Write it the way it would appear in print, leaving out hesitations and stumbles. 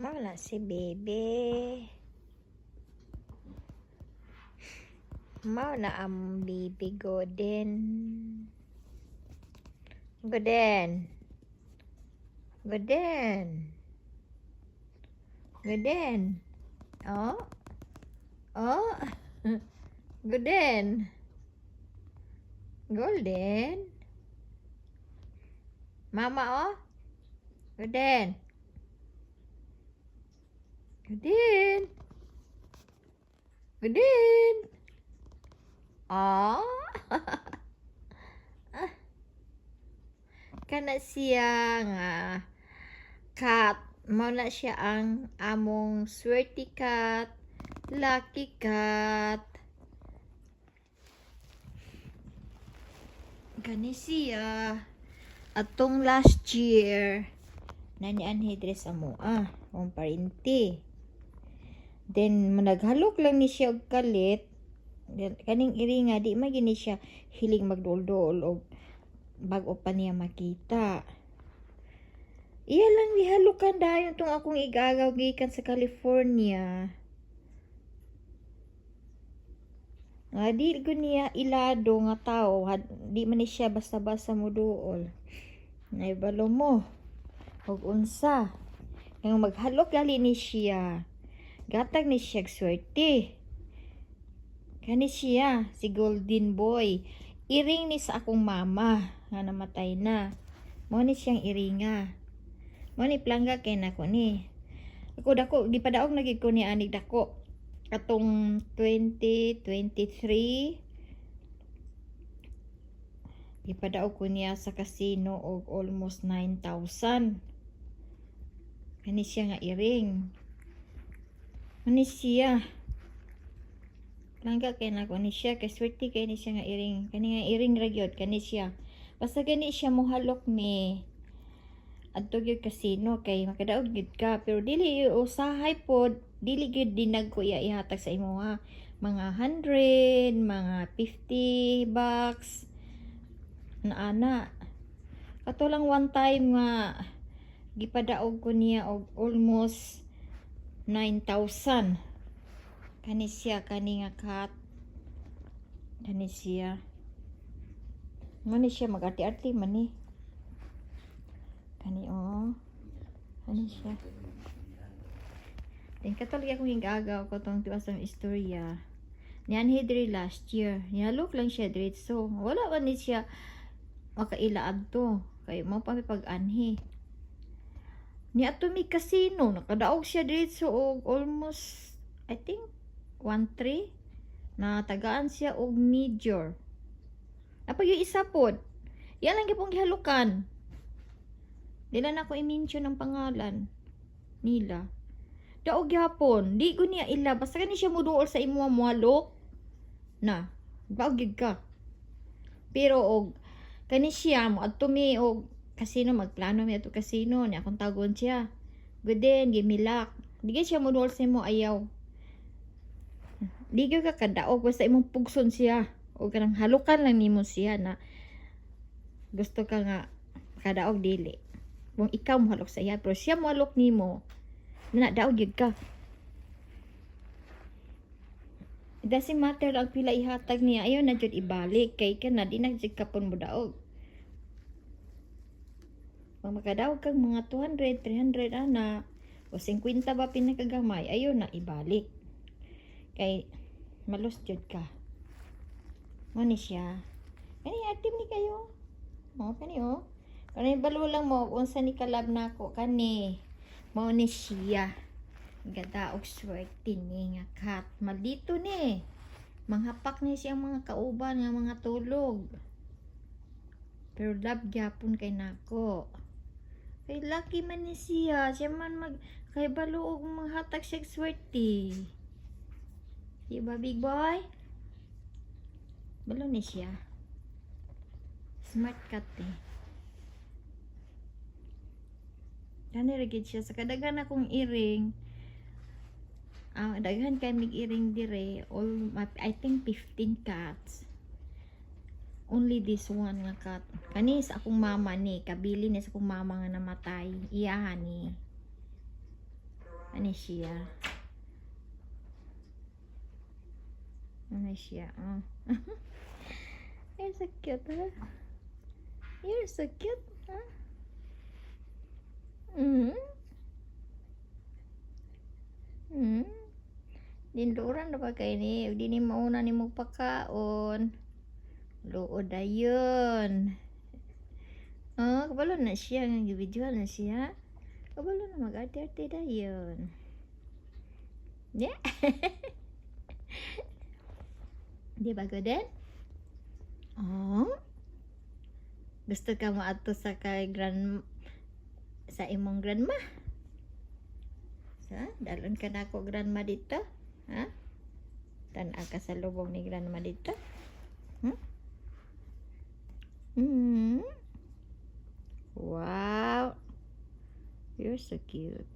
Wala si Bebe. Mau na ang Bibi Goden. Goden. Goden. Goden. Oh. Oh. Goden. Golden. Mama oh. Goden. Goden. Goden. Oh. Kana siya nga cat. Mao na siya ang among swerte cat, lucky cat. Kani siya atong last year nanianhi diri sa moa ang parinti. Then managhalok lang ni siya og kalit. Kaning iri nga di magini siya hiling magdol-dol og bag-o pa niya makita. Iya lang gihalukan dayon tong akong igagaw gikan sa California. Nga di ko niya ilado nga tao, di man ni siya basta-basta muduol. Naibalo mo. Og unsa. Nga maghalok gali ni siya. Gatag ni siya swerte. Kani siya, si Golden Boy. Iring ni sa akong mama nga namatay na. Mo ni siyang iringa. Mo ni plangga kay nako ni. Ako dako gipadaog na gid ko ni anig dako. Katong 2023 gipadaog ko niya sa casino og almost 9,000. Kani siya nga iring. Kani siya. Langga kay nako ni siya kay swerte kay ni siya nga iring. Kani nga iring ra gyud kani siya. Basta gani siya mohalok ni adto gyud casino kay makadaog gyud ka pero dili usahay pod dili gyud dinag ko ihatag sa imo ha. Mga 100, mga 50 bucks na ana. Kato lang one time nga gipadaog ko niya og almost 9,000. Kani siya kani nga cat. Kani siya. Mani siya mag-arte-arte man ni. Kani oh. Kani siya. Then katuloy akong hingagaw ko tong tuwasang istorya. Niyan diri last year. Niyalok lang siya diretso. Wala man ni siya makailaad to. Kay mo pa pag-anhi. Ni ato mi casino. Nakadaog siya diretso og almost I think 1-3. Na tagaan siya og major. Napag yung isa pod. Yan lang gipong gihalukan. Dila na ko i-mention ang pangalan nila. Daog gyapon, di ko niya ila basta kani siya muduol sa imo muhalok na. Daog gyud ka. Pero og kani siya mo adto mi og casino magplano mi adto casino ni akong tagon siya. Goden gimilak. Di siya muduol sa imo ayaw. Di gyud ka kadaog basta imong pugson siya. O kanang halukan lang nimo siya na gusto ka nga kadaog dili. Kung ikaw mohalok sa iya, pero siya mohalok nimo, na daog yun ka. It doesn't matter lang pila ihatag niya, ayaw na dyan ibalik, kay ka na, di na dyan kapon mo daog. Pag makadaog kang mga 200, 300 ana, o 50 ba pinakagamay, ayaw na ibalik. Kay, malos dyan ka. Mani siya. Kani, active ni kayo. O, kani o. Kani balo lang mo unsa ni kalab nako kani mao ni siya gadaog swerte ni nga cat maldito ni manghapak ni siyang mga kauban nga mga tulog pero love gyapon kay nako kay lucky man ni siya man mag kay balo og manghatag siya swerte diba big boy balo ni siya smart cat eh. Kani ra gid siya sa kadaghan akong iring. Daghan kay mig iring dire all I think 15 cats. Only this one nga cat. Kani sa akong mama ni kabili ni sa akong mama nga namatay. Iyahan ni. Ano siya? Ano siya? Oh. You're so cute, huh? You're so cute, huh? Mm-hmm. Mm-hmm. Dinduran na ba kayo ni? Di ni mauna ni mo pakaon. Luod ayun. Oh, kabalo na siya. Nag-video na siya. Kabalo na mag-arte-arte dayon. Yeah. Di ba ko din? Oh. Gusto ka mo ato sa sa imong grandma? Ha? Dalon ka na ako grandma dito? Ha? Tan-a ka sa lubong ni grandma dito? Hmm? Hmm? Wow. You're so cute.